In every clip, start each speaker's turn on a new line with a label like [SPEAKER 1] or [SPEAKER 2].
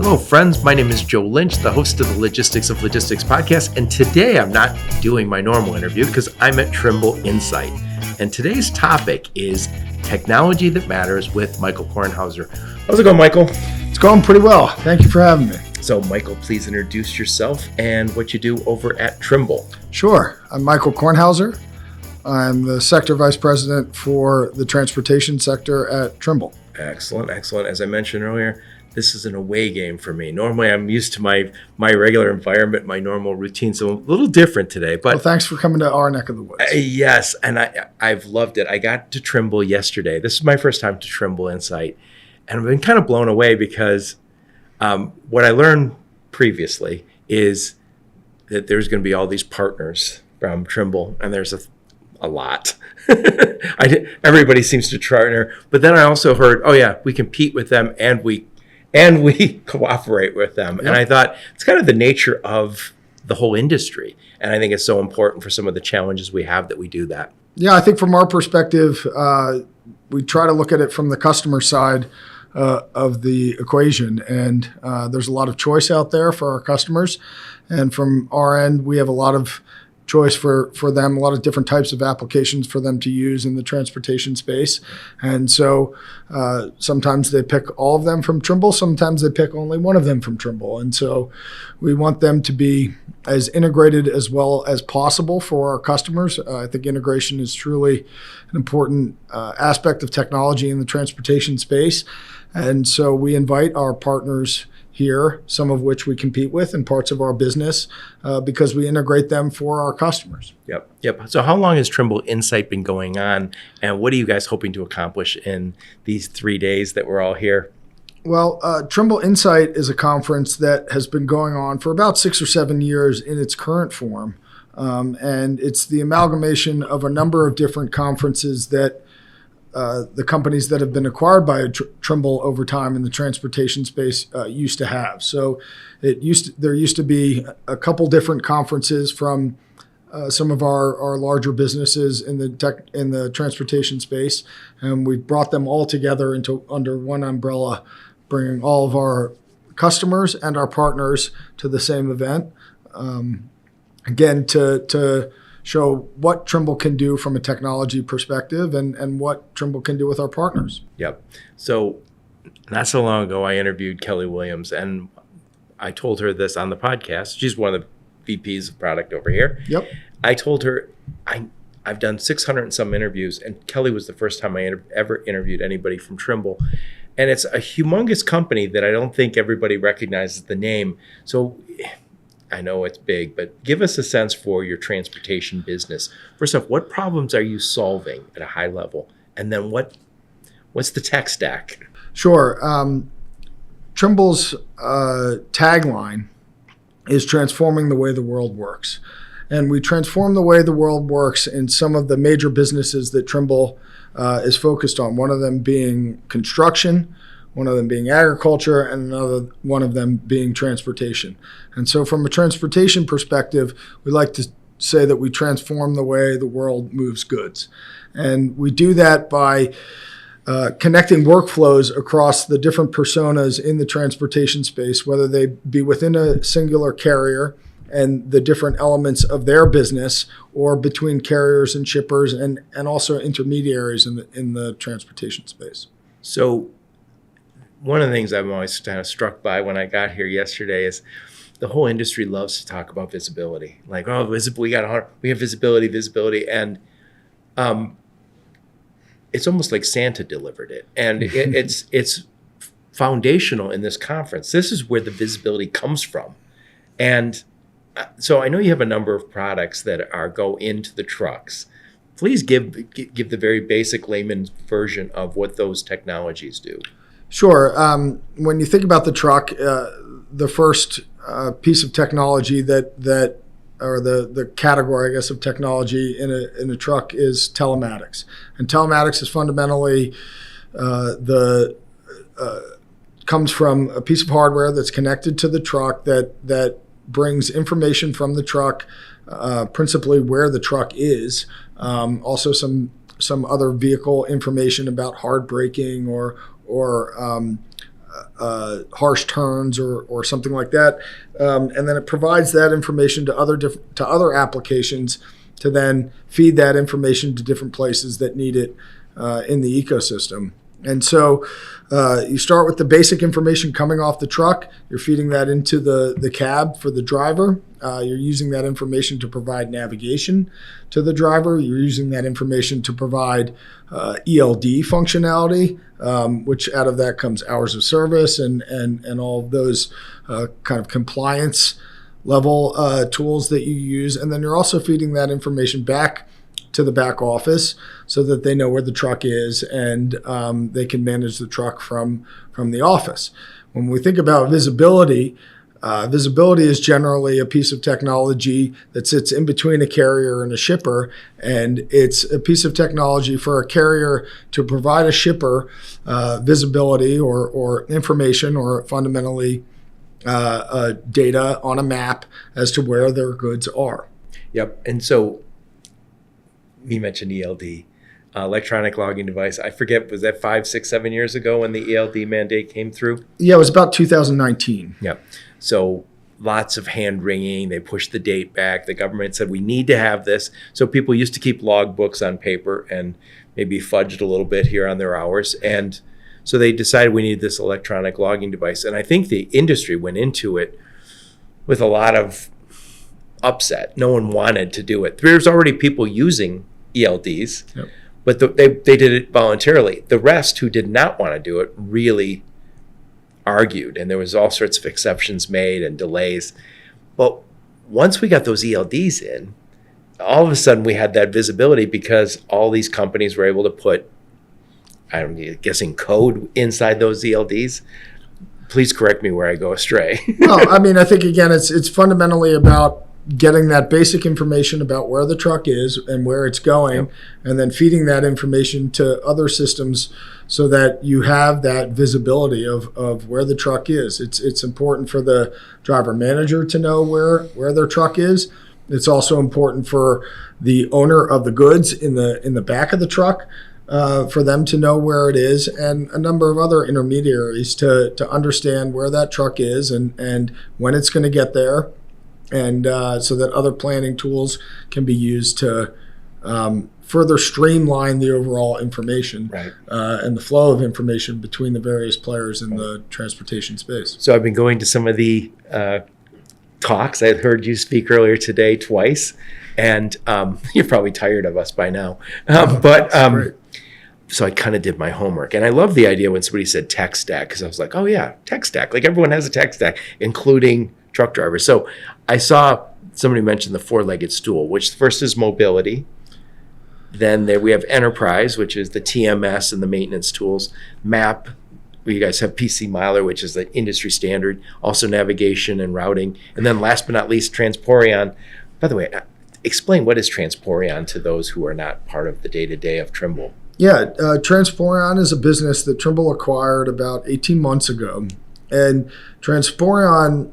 [SPEAKER 1] Hello, friends. My name is Joe Lynch, the host of the Logistics of Logistics podcast. And today I'm not doing my normal interview because I'm at Trimble Insight. And today's topic is technology that matters with Michael Kornhauser. How's it going, Michael?
[SPEAKER 2] It's going pretty well. Thank you for having me.
[SPEAKER 1] So, Michael, please introduce yourself and what you do over at Trimble.
[SPEAKER 2] Sure. I'm Michael Kornhauser. I'm the Sector Vice President for the transportation sector at Trimble.
[SPEAKER 1] Excellent. As I mentioned earlier, this is an away game for me. Normally, I'm used to my regular environment, my normal routine, so a little different today. But
[SPEAKER 2] well, thanks for coming to our neck of the woods.
[SPEAKER 1] Yes, and I've loved it. I got to Trimble yesterday. This is my first time to Trimble Insight, and I've been kind of blown away because what I learned previously is that there's going to be all these partners from Trimble, and there's a lot. Everybody seems to partner, but then I also heard, oh yeah, we compete with them and we cooperate with them. Yep. And I thought it's kind of the nature of the whole industry. And I think it's so important for some of the challenges we have that we do that.
[SPEAKER 2] Yeah, I think from our perspective, we try to look at it from the customer side of the equation. And there's a lot of choice out there for our customers. And from our end, we have a lot of choice for them, a lot of different types of applications for them to use in the transportation space. And so sometimes they pick all of them from Trimble, sometimes they pick only one of them from Trimble. And so we want them to be as integrated as well as possible for our customers. I think integration is truly an important aspect of technology in the transportation space. And so we invite our partners here, some of which we compete with in parts of our business because we integrate them for our customers.
[SPEAKER 1] Yep. So how long has Trimble Insight been going on, and what are you guys hoping to accomplish in these 3 days that we're all here?
[SPEAKER 2] Well, Trimble Insight is a conference that has been going on for about 6 or 7 years in its current form. And it's the amalgamation of a number of different conferences that the companies that have been acquired by Trimble over time in the transportation space used to have. So there used to be a couple different conferences from some of our larger businesses in the transportation space, and we brought them all together under one umbrella, bringing all of our customers and our partners to the same event. Again, to show what Trimble can do from a technology perspective and what Trimble can do with our partners.
[SPEAKER 1] Yep. So not so long ago, I interviewed Kelly Williams, and I told her this on the podcast. She's one of the VPs of product over here.
[SPEAKER 2] Yep.
[SPEAKER 1] I told her I've done 600 and some interviews, and Kelly was the first time I ever interviewed anybody from Trimble. And it's a humongous company that I don't think everybody recognizes the name. So I know it's big, but give us a sense for your transportation business. First off, what problems are you solving at a high level? And then what's the tech stack?
[SPEAKER 2] Sure. Trimble's tagline is transforming the way the world works. And we transform the way the world works in some of the major businesses that Trimble is focused on, one of them being construction, one of them being agriculture, and another one of them being transportation. And so from a transportation perspective, we like to say that we transform the way the world moves goods. And we do that by connecting workflows across the different personas in the transportation space, whether they be within a singular carrier and the different elements of their business, or between carriers and shippers and also intermediaries in the transportation space.
[SPEAKER 1] So one of the things I'm always kind of struck by when I got here yesterday is the whole industry loves to talk about visibility. Like, oh, we have visibility, and it's almost like Santa delivered it. And it's foundational in this conference. This is where the visibility comes from. And so I know you have a number of products that go into the trucks. Please give the very basic layman's version of what those technologies do.
[SPEAKER 2] Sure. When you think about the truck, the first piece of technology that or the category, I guess, of technology in a truck is telematics. And telematics is fundamentally comes from a piece of hardware that's connected to the truck that brings information from the truck, principally where the truck is, also some other vehicle information about hard braking or harsh turns or something like that, and then it provides that information to other applications to then feed that information to different places that need it in the ecosystem. And so you start with the basic information coming off the truck. You're feeding that into the cab for the driver. You're using that information to provide navigation to the driver. You're using that information to provide ELD functionality, which out of that comes hours of service and all of those kind of compliance level tools that you use. And then you're also feeding that information back to the back office so that they know where the truck is and they can manage the truck from the office. When we think about visibility, visibility is generally a piece of technology that sits in between a carrier and a shipper, and it's a piece of technology for a carrier to provide a shipper visibility or information or fundamentally data on a map as to where their goods are.
[SPEAKER 1] Yep. And so you mentioned ELD, electronic logging device. I forget, was that 5, 6, 7 years ago when the ELD mandate came through?
[SPEAKER 2] Yeah, it was about 2019.
[SPEAKER 1] Yep. So lots of hand wringing. They pushed the date back. The government said, we need to have this. So people used to keep log books on paper and maybe fudged a little bit here on their hours. And so they decided we need this electronic logging device. And I think the industry went into it with a lot of upset. No one wanted to do it. There's already people using ELDs, yep. But they did it voluntarily. The rest who did not want to do it really argued, and there was all sorts of exceptions made and delays. But once we got those ELDs in, all of a sudden we had that visibility because all these companies were able to put, I'm guessing, code inside those ELDs. Please correct me where I go astray.
[SPEAKER 2] No, I mean, I think, again, it's fundamentally about getting that basic information about where the truck is and where it's going, yep. And then feeding that information to other systems so that you have that visibility of where the truck is. It's important for the driver manager to know where their truck is. It's also important for the owner of the goods in the back of the truck for them to know where it is, and a number of other intermediaries to understand where that truck is and when it's going to get there. And so that other planning tools can be used to further streamline the overall information, right. And the flow of information between the various players in the transportation space.
[SPEAKER 1] So I've been going to some of the talks. I heard you speak earlier today twice, and you're probably tired of us by now. So I kind of did my homework. And I love the idea when somebody said tech stack, because I was like, oh yeah, tech stack. Like everyone has a tech stack, including truck drivers. So I saw somebody mention the four-legged stool, which first is mobility. Then we have enterprise, which is the TMS and the maintenance tools. Map, where you guys have PC Miler, which is the industry standard. Also navigation and routing. And then last but not least, Transporion. By the way, explain what is Transporion to those who are not part of the day-to-day of Trimble.
[SPEAKER 2] Yeah, Transporion is a business that Trimble acquired about 18 months ago. And Transporion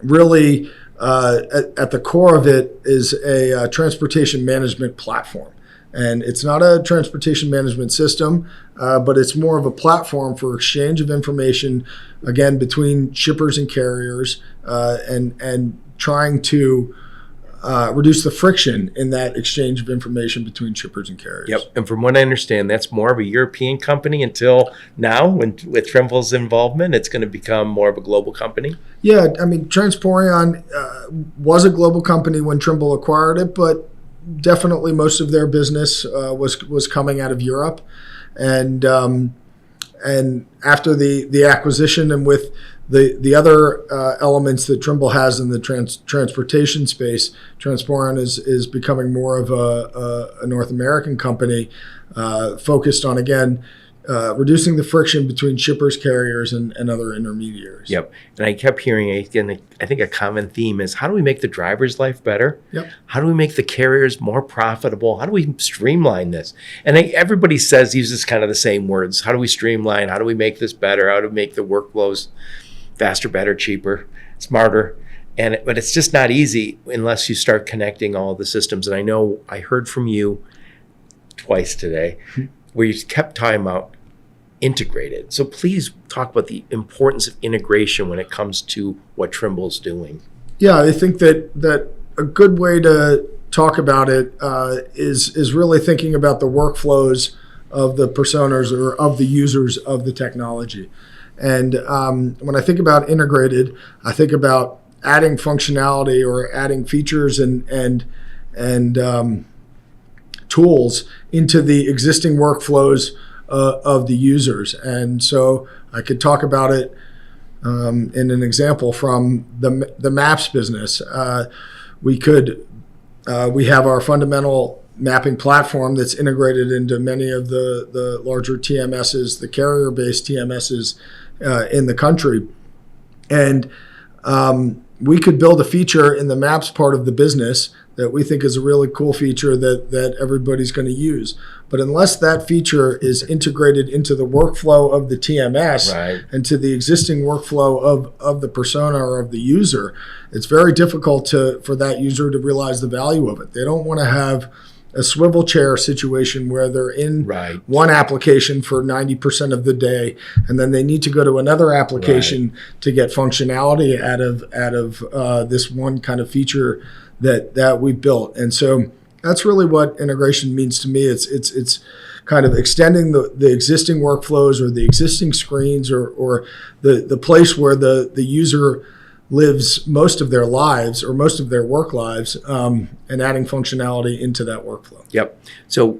[SPEAKER 2] really, at the core of it, is a transportation management platform. And it's not a transportation management system, but it's more of a platform for exchange of information, again, between shippers and carriers, and trying to reduce the friction in that exchange of information between shippers and carriers.
[SPEAKER 1] Yep. And from what I understand, that's more of a European company until now. With Trimble's involvement, it's going to become more of a global company.
[SPEAKER 2] Yeah, I mean, Transporion was a global company when Trimble acquired it, but definitely most of their business was coming out of Europe. And after the acquisition and with the other elements that Trimble has in the transportation space, Transporion is becoming more of a North American company focused on, again, reducing the friction between shippers, carriers, and other intermediaries.
[SPEAKER 1] Yep. And I kept hearing, again, I think a common theme is, how do we make the driver's life better?
[SPEAKER 2] Yep.
[SPEAKER 1] How do we make the carriers more profitable? How do we streamline this? And everybody uses kind of the same words. How do we streamline? How do we make this better? How do we make the workflows faster, better, cheaper, smarter? But it's just not easy unless you start connecting all the systems. And I know I heard from you twice today where you kept talking about integrated. So please talk about the importance of integration when it comes to what Trimble's doing.
[SPEAKER 2] Yeah, I think that a good way to talk about it is really thinking about the workflows of the personas or of the users of the technology. And when I think about integrated, I think about adding functionality or adding features and tools into the existing workflows of the users. And so I could talk about it in an example from the maps business. We have our fundamental mapping platform that's integrated into many of the larger TMSs, the carrier-based TMSs in the country. And we could build a feature in the maps part of the business that we think is a really cool feature that everybody's going to use. But unless that feature is integrated into the workflow of the TMS and to the existing workflow of the persona or of the user, it's very difficult for that user to realize the value of it. They don't want to have a swivel chair situation where they're in one application for 90% of the day, and then they need to go to another application to get functionality out of this one kind of feature that we built. And so that's really what integration means to me. It's kind of extending the existing workflows or the existing screens or the place where the user lives most of their lives or most of their work lives, and adding functionality into that workflow.
[SPEAKER 1] Yep. So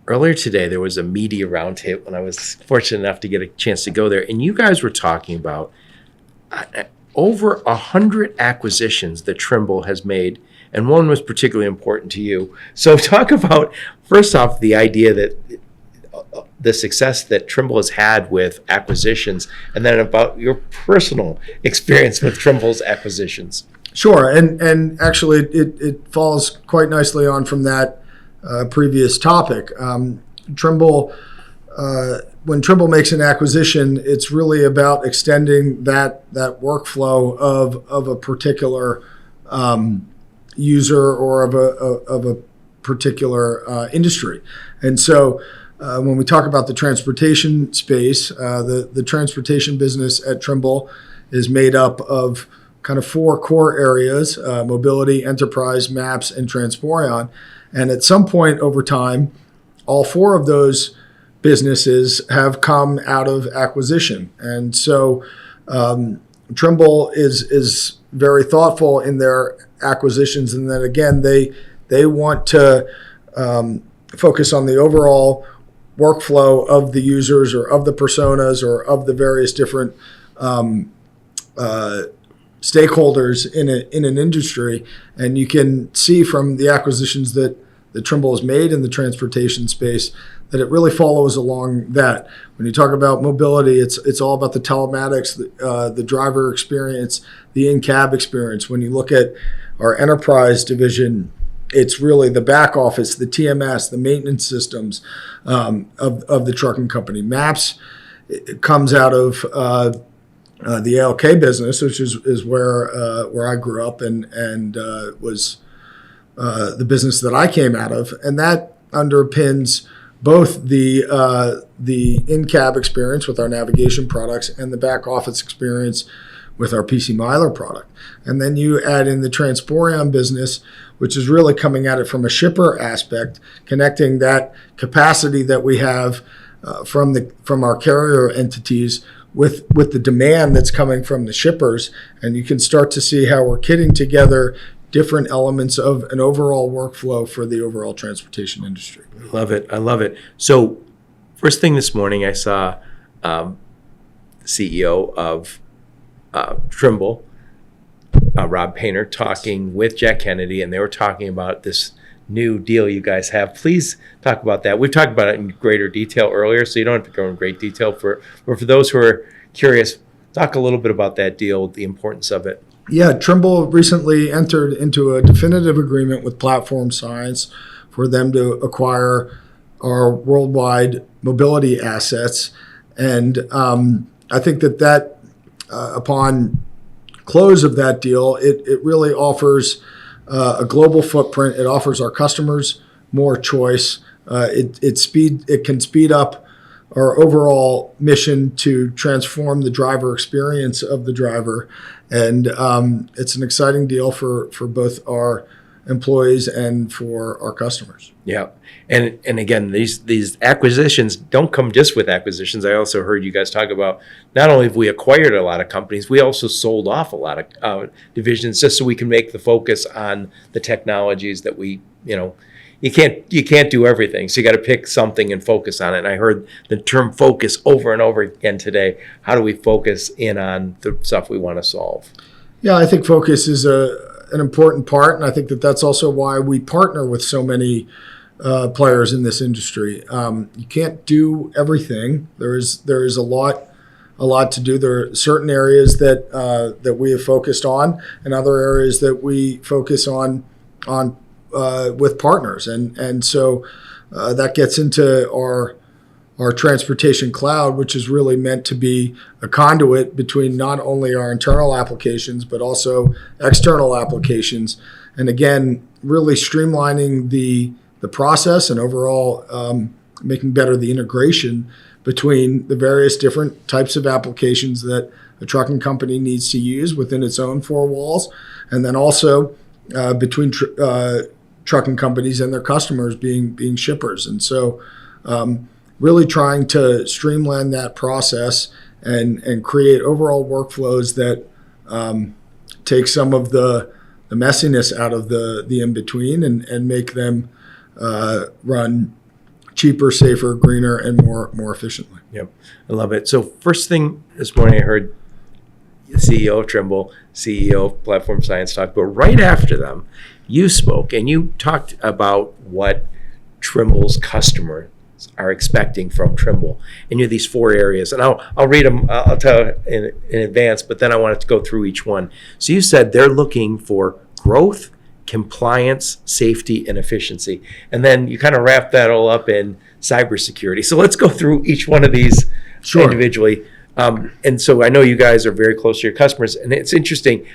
[SPEAKER 1] earlier today, there was a media roundtable, and I was fortunate enough to get a chance to go there. And you guys were talking about over 100 acquisitions that Trimble has made, and one was particularly important to you. So talk about, first off, the idea that the success that Trimble has had with acquisitions, and then about your personal experience with Trimble's acquisitions.
[SPEAKER 2] Sure, and actually it falls quite nicely on from that previous topic. Trimble, when Trimble makes an acquisition, it's really about extending that workflow of a particular user or of a particular industry. And so when we talk about the transportation space, the transportation business at Trimble is made up of kind of 4 core areas: mobility, enterprise, maps, and Transporion. And at some point over time, all 4 of those businesses have come out of acquisition. And so Trimble is very thoughtful in their acquisitions, and then again, they want to focus on the overall workflow of the users or of the personas or of the various different stakeholders in an industry. And you can see from the acquisitions that Trimble has made in the transportation space that it really follows along that. When you talk about mobility, it's all about the telematics, the driver experience, the in-cab experience. When you look at our enterprise division, it's really the back office, the TMS, the maintenance systems of the trucking company. Maps, it comes out of the ALK business, which is where I grew up and was the business that I came out of, and that underpins both the in-cab experience with our navigation products and the back office experience with our PC Miler product. And then you add in the Transporion business, which is really coming at it from a shipper aspect, connecting that capacity that we have from our carrier entities with the demand that's coming from the shippers. And you can start to see how we're kitting together different elements of an overall workflow for the overall transportation industry.
[SPEAKER 1] I love it. So first thing this morning, I saw the CEO of Trimble, Rob Painter, talking with Jack Kennedy, and they were talking about this new deal you guys have. Please talk about that. We've talked about it in greater detail earlier, so you don't have to go in great detail. But for those who are curious, talk a little bit about that deal, the importance of it.
[SPEAKER 2] Yeah, Trimble recently entered into a definitive agreement with Platform Science for them to acquire our worldwide mobility assets. And I think that upon close of that deal, it really offers a global footprint. It offers our customers more choice. It can speed up our overall mission to transform the driver experience of the driver. And it's an exciting deal for both our employees and for our customers.
[SPEAKER 1] Yeah. And again, these acquisitions don't come just with acquisitions. I also heard you guys talk about not only have we acquired a lot of companies, we also sold off a lot of divisions just so we can make the focus on the technologies that we, you can't do everything. So you got to pick something and focus on it. And I heard the term focus over and over again today. How do we focus in on the stuff we want to solve?
[SPEAKER 2] Yeah, I think focus is an important part. And I think that's also why we partner with so many players in this industry. You can't do everything. There is a lot to do. There are certain areas that we have focused on, and other areas that we focus on with partners, and so that gets into our transportation cloud, which is really meant to be a conduit between not only our internal applications but also external applications, and again, really streamlining the process and overall making better the integration between the various different types of applications that a trucking company needs to use within its own four walls, and then also between trucking companies and their customers being shippers. And so really trying to streamline that process and create overall workflows that take some of the messiness out of the in-between and make them run cheaper, safer, greener, and more efficiently.
[SPEAKER 1] Yep, I love it. So first thing this morning I heard the CEO of Trimble, CEO of Platform Science talk, but right after them, you spoke and you talked about what Trimble's customers are expecting from Trimble. And you have these four areas, and I'll read them, I'll tell in advance, but then I wanted to go through each one. So you said they're looking for growth, compliance, safety, and efficiency. And then you kind of wrap that all up in cybersecurity. So let's go through each one of these individually. And so I know you guys are very close to your customers, and it's interesting.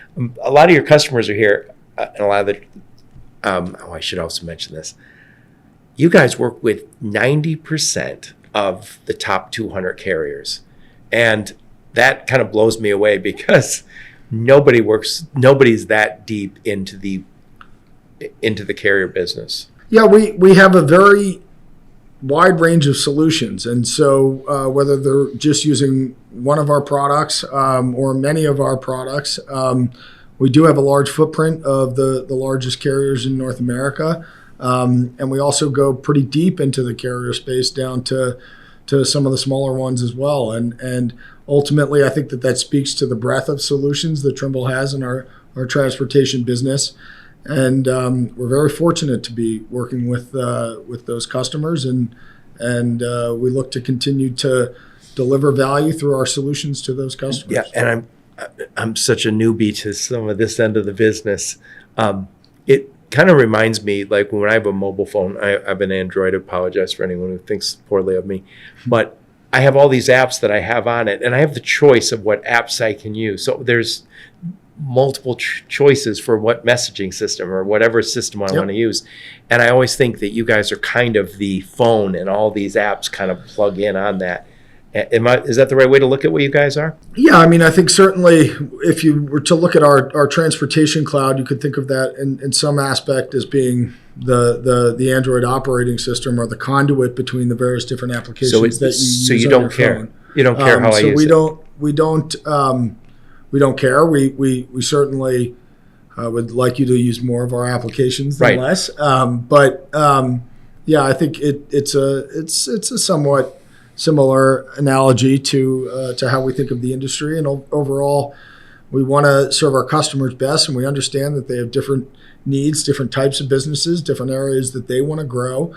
[SPEAKER 1] A lot of your customers are here, and a lot of the, I should also mention this. You guys work with 90% of the top 200 carriers. And that kind of blows me away because nobody's that deep into the carrier business.
[SPEAKER 2] Yeah, we have a very wide range of solutions. And so whether they're just using one of our products or many of our products, we do have a large footprint of the largest carriers in North America. And we also go pretty deep into the carrier space down to some of the smaller ones as well. And ultimately, I think that speaks to the breadth of solutions that Trimble has in our transportation business. And we're very fortunate to be working with those customers, and we look to continue to deliver value through our solutions to those customers.
[SPEAKER 1] Yeah, and I'm such a newbie to some of this end of the business. It kind of reminds me, like when I have a mobile phone, I have an Android. I apologize for anyone who thinks poorly of me, but I have all these apps that I have on it, and I have the choice of what apps I can use. So there's multiple choices for what messaging system or whatever system I want to use. And I always think that you guys are kind of the phone, and all these apps kind of plug in on that. Is that the right way to look at what you guys are?
[SPEAKER 2] Yeah, I mean, I think certainly if you were to look at our transportation cloud, you could think of that in some aspect as being the Android operating system or the conduit between the various different applications that you use.
[SPEAKER 1] So you
[SPEAKER 2] on
[SPEAKER 1] don't
[SPEAKER 2] your
[SPEAKER 1] care.
[SPEAKER 2] phone.
[SPEAKER 1] You don't care how I use it.
[SPEAKER 2] We don't care. We certainly would like you to use more of our applications than less. Yeah, I think it's a somewhat similar analogy to how we think of the industry. And overall, we want to serve our customers best, and we understand that they have different needs, different types of businesses, different areas that they want to grow.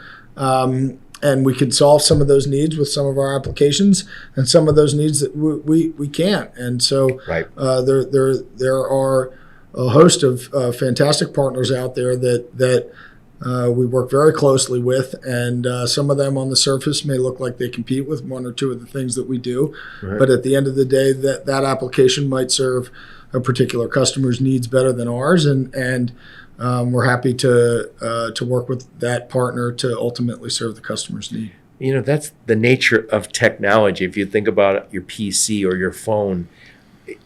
[SPEAKER 2] And we can solve some of those needs with some of our applications, and some of those needs that we can't. And so there are a host of fantastic partners out there that we work very closely with, and some of them on the surface may look like they compete with one or two of the things that we do. Right. But at the end of the day, that application might serve a particular customer's needs better than ours, and we're happy to work with that partner to ultimately serve the customer's need.
[SPEAKER 1] That's the nature of technology. If you think about your PC or your phone,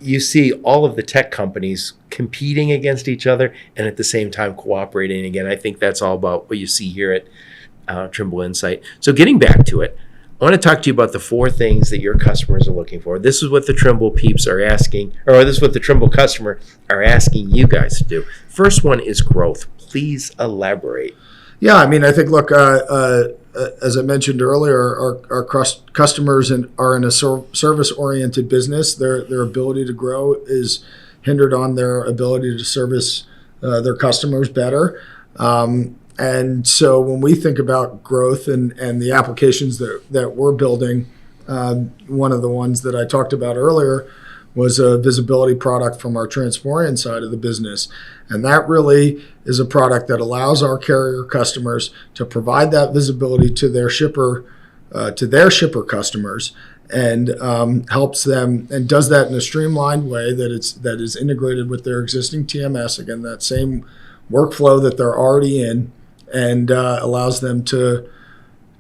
[SPEAKER 1] you see all of the tech companies competing against each other and at the same time cooperating. Again, I think that's all about what you see here at Trimble Insight. So getting back to it, I want to talk to you about the 4 things that your customers are looking for. This is what the Trimble peeps are asking, or this is what the Trimble customer are asking you guys to do. First one is growth. Please elaborate.
[SPEAKER 2] Yeah, I mean, I think, look, as I mentioned earlier, our customers are in a service-oriented business. Their ability to grow is hindered on their ability to service their customers better. And so when we think about growth and the applications that we're building, one of the ones that I talked about earlier was a visibility product from our Transporeon side of the business. And that really is a product that allows our carrier customers to provide that visibility to their shipper customers, and helps them, and does that in a streamlined way that is integrated with their existing TMS. Again, that same workflow that they're already in, and allows them to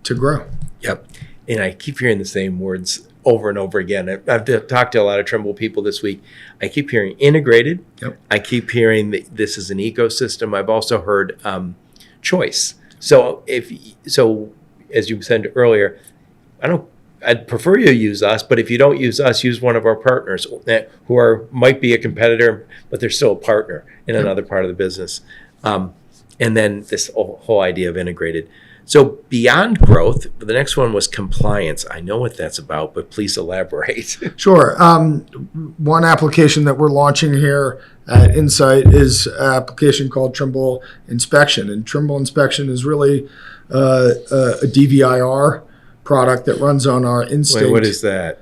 [SPEAKER 2] grow.
[SPEAKER 1] Yep. And I keep hearing the same words over and over again. I've talked to a lot of Trimble people this week. I keep hearing integrated. Yep. I keep hearing that this is an ecosystem. I've also heard choice. So as you said earlier, I'd prefer you use us, but if you don't use us, use one of our partners who might be a competitor, but they're still a partner in another part of the business. And then this whole idea of integrated. So beyond growth, the next one was compliance. I know what that's about, but please elaborate.
[SPEAKER 2] Sure. One application that we're launching here at Insight is an application called Trimble Inspection. And Trimble Inspection is really a DVIR product that runs on our Instinct.
[SPEAKER 1] Wait, what is that?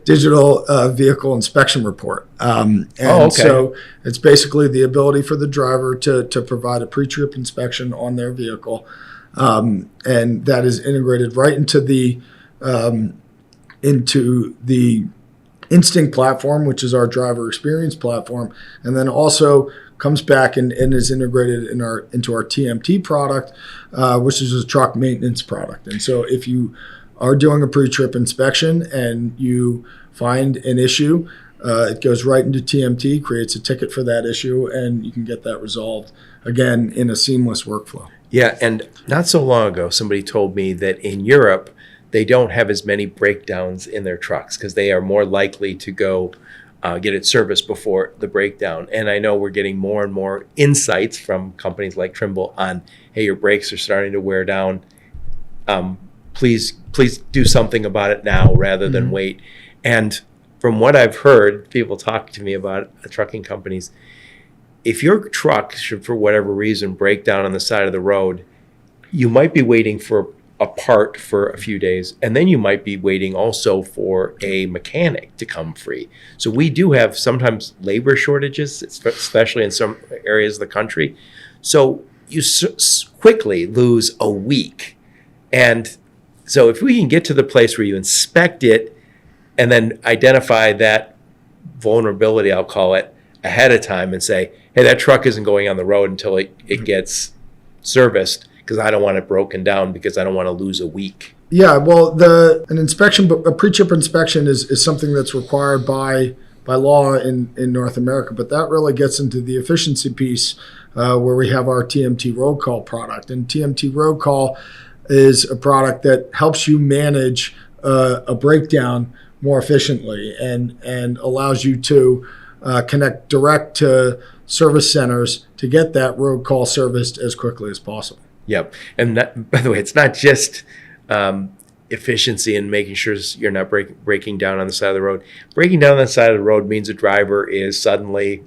[SPEAKER 2] Digital vehicle inspection report. So it's basically the ability for the driver to provide a pre-trip inspection on their vehicle. And that is integrated right into the Instinct platform, which is our driver experience platform, and then also comes back and is integrated into our TMT product, which is a truck maintenance product. And so if you are doing a pre-trip inspection and you find an issue, it goes right into TMT, creates a ticket for that issue, and you can get that resolved, again, in a seamless workflow.
[SPEAKER 1] Yeah, and not so long ago, somebody told me that in Europe, they don't have as many breakdowns in their trucks because they are more likely to go get it serviced before the breakdown. And I know we're getting more and more insights from companies like Trimble on, hey, your brakes are starting to wear down. Please do something about it now rather than wait. And from what I've heard, people talk to me about trucking companies, if your truck should, for whatever reason, break down on the side of the road, you might be waiting for a part for a few days, and then you might be waiting also for a mechanic to come free. So we do have sometimes labor shortages, especially in some areas of the country. So you quickly lose a week. And so if we can get to the place where you inspect it and then identify that vulnerability, I'll call it, ahead of time and say, hey, that truck isn't going on the road until it gets serviced because I don't want it broken down because I don't want to lose a week.
[SPEAKER 2] Yeah, well, an inspection, a pre-trip inspection is something that's required by law in North America, but that really gets into the efficiency piece where we have our TMT Road Call product. And TMT Road Call is a product that helps you manage a breakdown more efficiently and allows you to connect direct to service centers to get that road call serviced as quickly as possible.
[SPEAKER 1] Yep. And that, by the way, it's not just efficiency and making sure you're not breaking down on the side of the road. Breaking down on the side of the road means a driver is suddenly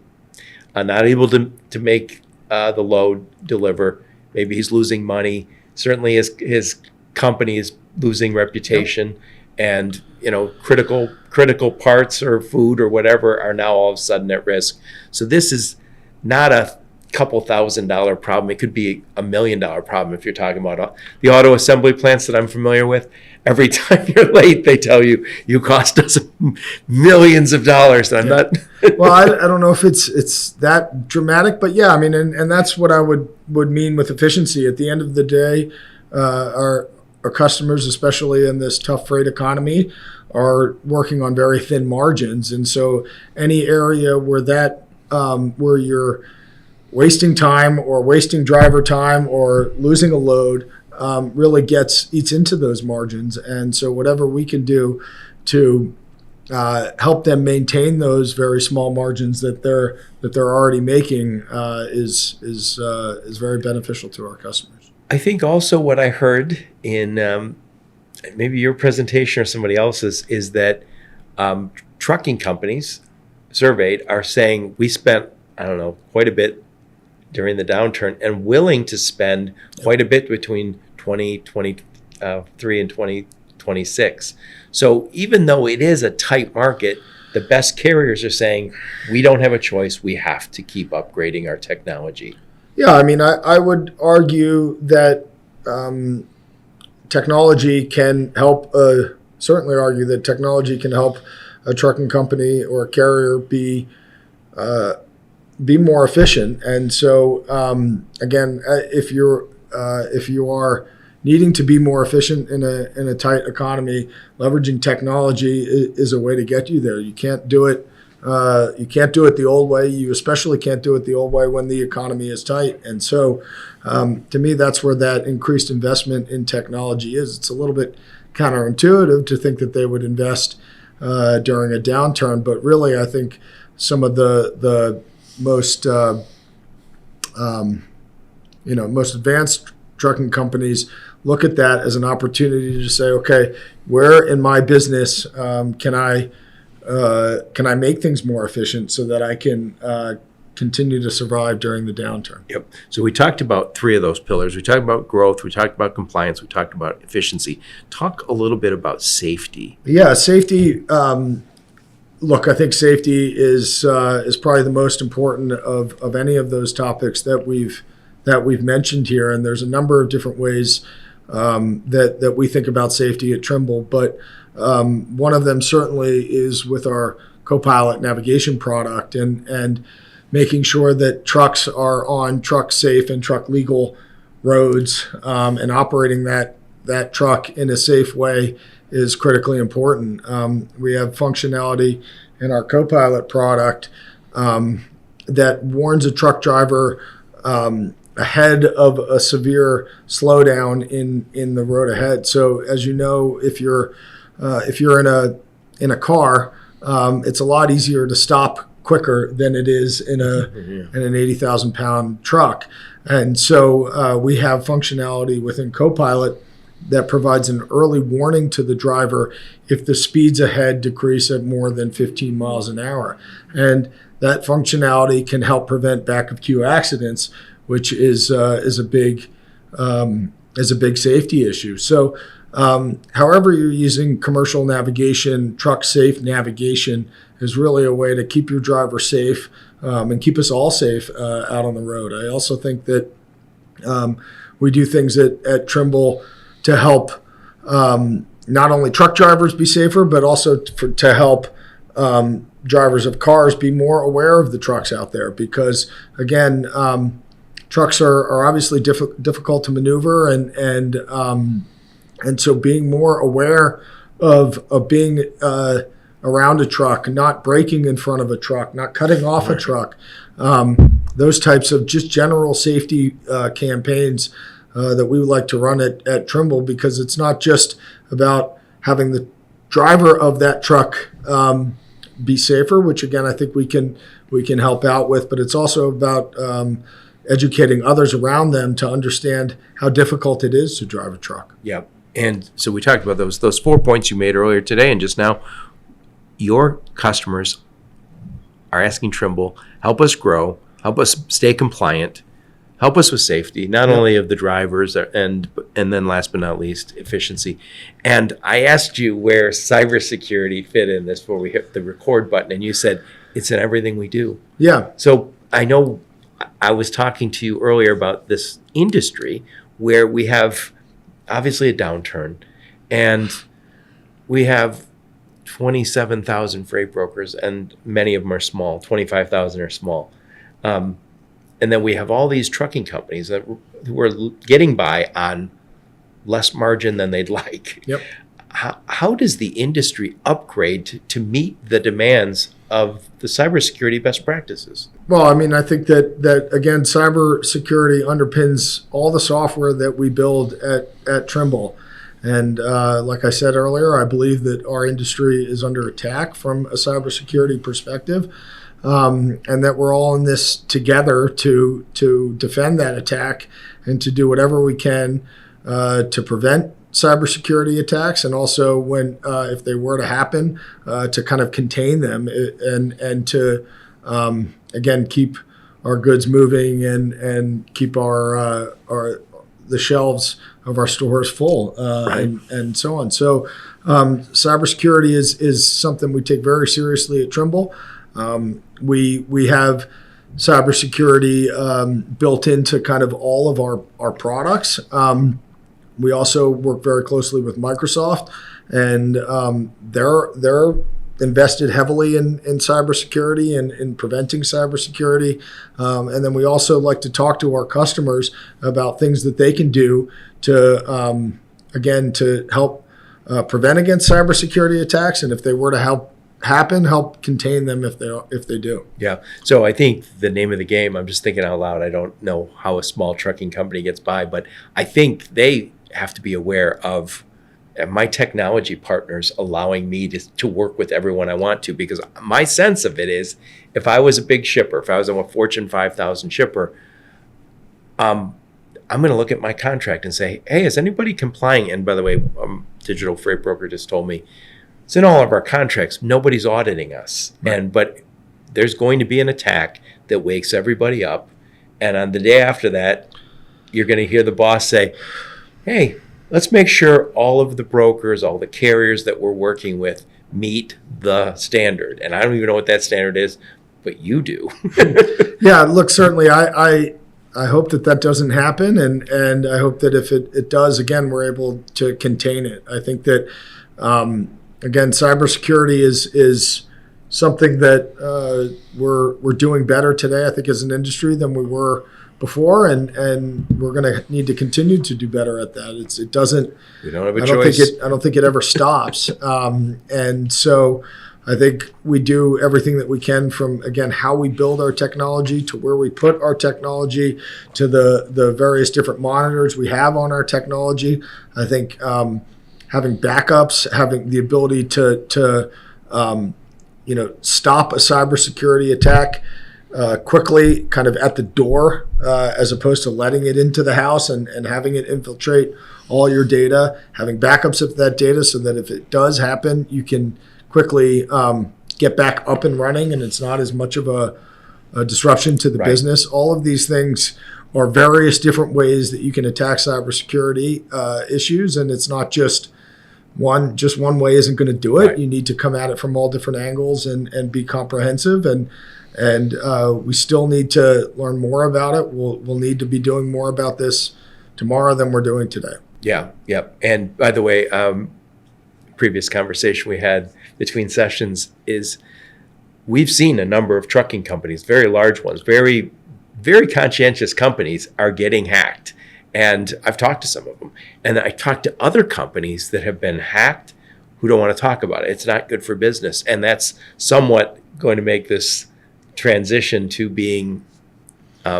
[SPEAKER 1] not able to make the load deliver. Maybe he's losing money. Certainly his company is losing reputation. Yep. And critical parts or food or whatever are now all of a sudden at risk. So this is not a couple $1,000 problem. It could be $1 million problem if you're talking about the auto assembly plants that I'm familiar with. Every time you're late, they tell you cost us millions of dollars. And I'm not.
[SPEAKER 2] Well, I don't know if it's that dramatic, but yeah, I mean, and that's what I would mean with efficiency. At the end of the day, our our customers, especially in this tough freight economy, are working on very thin margins. And so any area where where you're wasting time or wasting driver time or losing a load really eats into those margins. And so whatever we can do to help them maintain those very small margins that they're already making is very beneficial to our customers.
[SPEAKER 1] I think also what I heard in maybe your presentation or somebody else's is that trucking companies surveyed are saying we spent, I don't know, quite a bit during the downturn and willing to spend quite a bit between 2023 and 2026. So even though it is a tight market, the best carriers are saying we don't have a choice. We have to keep upgrading our technology.
[SPEAKER 2] Yeah, I mean, I would argue that technology can help, certainly argue that technology can help a trucking company or a carrier be more efficient. And so, again, if you are needing to be more efficient in a tight economy, leveraging technology is a way to get you there. You can't do it. You can't do it the old way. You especially can't do it the old way when the economy is tight. And so, to me, that's where that increased investment in technology is. It's a little bit counterintuitive to think that they would invest during a downturn, but really, I think some of the most most advanced trucking companies look at that as an opportunity to say, okay, where in my business can I make things more efficient so that I can continue to survive during the downturn?
[SPEAKER 1] Yep. So we talked about three of those pillars. We talked about growth. We talked about compliance. We talked about efficiency. Talk a little bit about safety.
[SPEAKER 2] Yeah, safety. Look, I think safety is probably the most important of any of those topics that we've mentioned here. And there's a number of different ways that we think about safety at Trimble, but one of them certainly is with our Copilot navigation product and making sure that trucks are on truck safe and truck legal roads and operating that truck in a safe way is critically important. We have functionality in our Copilot product that warns a truck driver ahead of a severe slowdown in the road ahead. So as you know, if you're in a car, it's a lot easier to stop quicker than it is in an 80,000 pound truck. And so we have functionality within Copilot that provides an early warning to the driver if the speeds ahead decrease at more than 15 miles an hour. And that functionality can help prevent back of queue accidents, which is a big safety issue. So however you're using commercial navigation, truck safe navigation is really a way to keep your driver safe and keep us all safe out on the road. I also think that we do things at Trimble to help not only truck drivers be safer, but also to help drivers of cars be more aware of the trucks out there. Because again, trucks are obviously difficult to maneuver, and so being more aware of being around a truck, not braking in front of a truck, not cutting off a truck, those types of just general safety campaigns that we would like to run at Trimble, because it's not just about having the driver of that truck be safer, which again I think we can help out with, but it's also about educating others around them to understand how difficult it is to drive a truck.
[SPEAKER 1] Yeah. And so we talked about those 4 points you made earlier today and just now. Your customers are asking Trimble, help us grow, help us stay compliant, help us with safety, not only of the drivers and then last but not least, efficiency. And I asked you where cybersecurity fit in this before we hit the record button, and you said it's in everything we do.
[SPEAKER 2] Yeah.
[SPEAKER 1] So I know I was talking to you earlier about this industry where we have obviously a downturn, and we have 27,000 freight brokers, and many of them are small. 25,000 are small. And then we have all these trucking companies who are getting by on less margin than they'd like.
[SPEAKER 2] Yep.
[SPEAKER 1] How does the industry upgrade to meet the demands of the cybersecurity best practices?
[SPEAKER 2] Well, I mean, I think that again, cybersecurity underpins all the software that we build at Trimble. And like I said earlier, I believe that our industry is under attack from a cybersecurity perspective, and that we're all in this together to defend that attack and to do whatever we can to prevent cybersecurity attacks, and also when if they were to happen, to kind of contain them and to again keep our goods moving and keep our the shelves of our stores full,
[SPEAKER 1] Right.
[SPEAKER 2] and so on. So cybersecurity is something we take very seriously at Trimble. We have cybersecurity built into kind of all of our products. We also work very closely with Microsoft, and they're invested heavily in cybersecurity and in preventing cybersecurity. And then we also like to talk to our customers about things that they can do to, again, to help prevent against cybersecurity attacks, and if they were to help contain them if they do.
[SPEAKER 1] Yeah. So I think the name of the game, I'm just thinking out loud, I don't know how a small trucking company gets by, but I think they have to be aware of my technology partners allowing me to work with everyone I want to, because my sense of it is, if I was a big shipper, if I was a Fortune 5,000 shipper, I'm going to look at my contract and say, hey, is anybody complying? And by the way, Digital Freight Broker just told me, it's in all of our contracts, nobody's auditing us.
[SPEAKER 2] Right.
[SPEAKER 1] But there's going to be an attack that wakes everybody up. And on the day after that, you're going to hear the boss say, hey, let's make sure all of the brokers, all the carriers that we're working with meet the standard. And I don't even know what that standard is, but you do.
[SPEAKER 2] Yeah, look, certainly I hope that doesn't happen, and I hope that if it does, again, we're able to contain it. I think that, again, cybersecurity is something that we're doing better today, I think, as an industry than we were before, and we're going to need to continue to do better at that. It doesn't.
[SPEAKER 1] We don't have a choice.
[SPEAKER 2] I don't think it ever stops. And so I think we do everything that we can, from, again, how we build our technology to where we put our technology to the various different monitors we have on our technology. I think having backups, having the ability to stop a cybersecurity attack quickly, kind of at the door, as opposed to letting it into the house and having it infiltrate all your data, having backups of that data so that if it does happen, you can quickly get back up and running, and it's not as much of a disruption to the
[SPEAKER 1] Right.
[SPEAKER 2] business. All of these things are various different ways that you can attack cybersecurity issues, and it's not just one way isn't going to do it.
[SPEAKER 1] Right.
[SPEAKER 2] You need to come at it from all different angles and be comprehensive, and we still need to learn more about it. We'll need to be doing more about this tomorrow than we're doing today.
[SPEAKER 1] Yeah, yep. And by the way, previous conversation we had between sessions is, we've seen a number of trucking companies, very large ones, very, very conscientious companies, are getting hacked. And I've talked to some of them. And I talked to other companies that have been hacked who don't want to talk about it. It's not good for business. And that's somewhat going to make this transition to being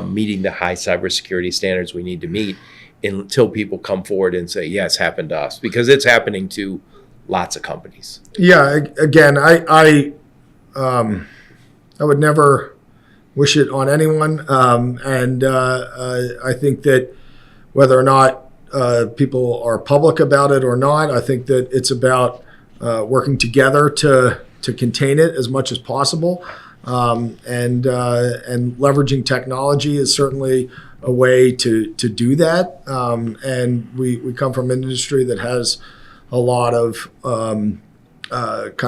[SPEAKER 1] meeting the high cybersecurity standards we need to meet, until people come forward and say, yeah, it's happened to us, because it's happening to lots of companies.
[SPEAKER 2] Yeah, again, I would never wish it on anyone, and I think that whether or not people are public about it or not, I think that it's about working together to contain it as much as possible, and leveraging technology is certainly a way to do that. And we come from an industry that has a lot of kind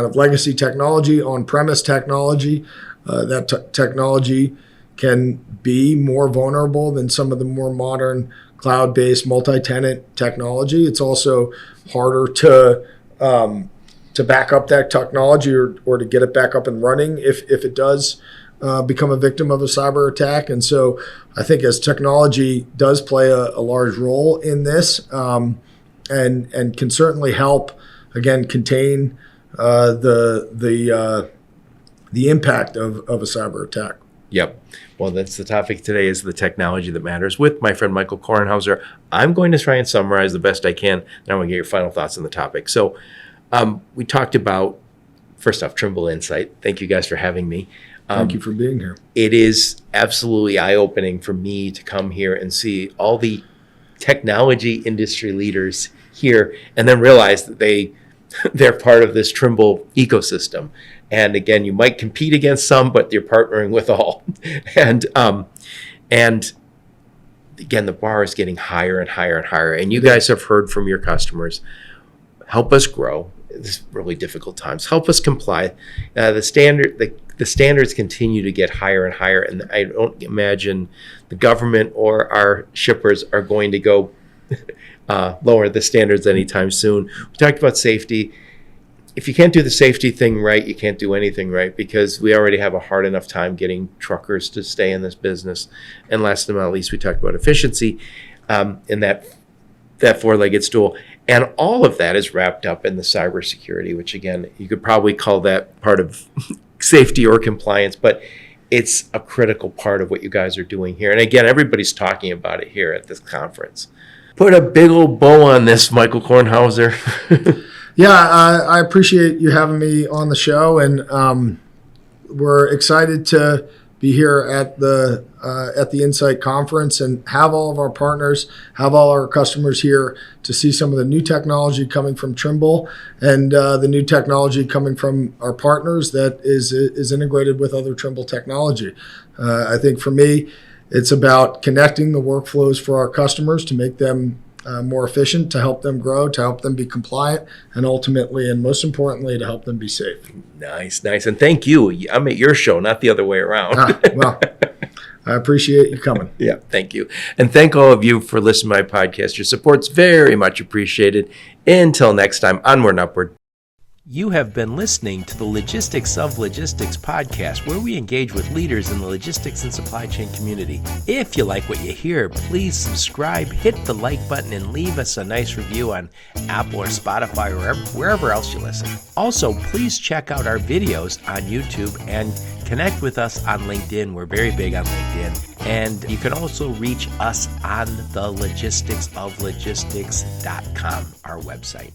[SPEAKER 2] of legacy technology, on-premise technology. That technology can be more vulnerable than some of the more modern cloud-based multi-tenant technology. It's also harder to back up that technology or to get it back up and running if it does become a victim of a cyber attack. And so I think as technology does play a large role in this, and can certainly help, again, contain the impact of a cyber attack.
[SPEAKER 1] Yep. Well, that's the topic today, is the technology that matters, with my friend Michael Kornhauser. I'm going to try and summarize the best I can, and I want to get your final thoughts on the topic. So we talked about, first off, Trimble Insight. Thank you guys for having me.
[SPEAKER 2] Thank you for being here.
[SPEAKER 1] It is absolutely eye-opening for me to come here and see all the technology industry leaders here, and then realize that they're part of this Trimble ecosystem. And again, you might compete against some, but you're partnering with all. And again, the bar is getting higher and higher and higher. And you guys have heard from your customers, help us grow. This really difficult times. Help us comply. The standards continue to get higher and higher, and I don't imagine the government or our shippers are going to go lower the standards anytime soon. We talked about safety. If you can't do the safety thing right, you can't do anything right, because we already have a hard enough time getting truckers to stay in this business. And last but not least, we talked about efficiency in that four-legged stool. And all of that is wrapped up in the cybersecurity, which, again, you could probably call that part of safety or compliance, but it's a critical part of what you guys are doing here. And again, everybody's talking about it here at this conference. Put a big old bow on this, Michael Kornhauser.
[SPEAKER 2] Yeah, I appreciate you having me on the show, and we're excited to be here at the Insight Conference and have all of our partners, have all our customers here to see some of the new technology coming from Trimble and the new technology coming from our partners that is integrated with other Trimble technology. I think for me, it's about connecting the workflows for our customers to make them more efficient, to help them grow, to help them be compliant, and ultimately, and most importantly, to help them be safe.
[SPEAKER 1] Nice. And thank you. I'm at your show, not the other way around.
[SPEAKER 2] Well, I appreciate you coming.
[SPEAKER 1] Yeah, thank you. And thank all of you for listening to my podcast. Your support's very much appreciated. Until next time, onward and upward. You have been listening to the Logistics of Logistics podcast, where we engage with leaders in the logistics and supply chain community. If you like what you hear, please subscribe, hit the like button, and leave us a nice review on Apple or Spotify or wherever else you listen. Also, please check out our videos on YouTube and connect with us on LinkedIn. We're very big on LinkedIn. And you can also reach us on the logisticsoflogistics.com, our website.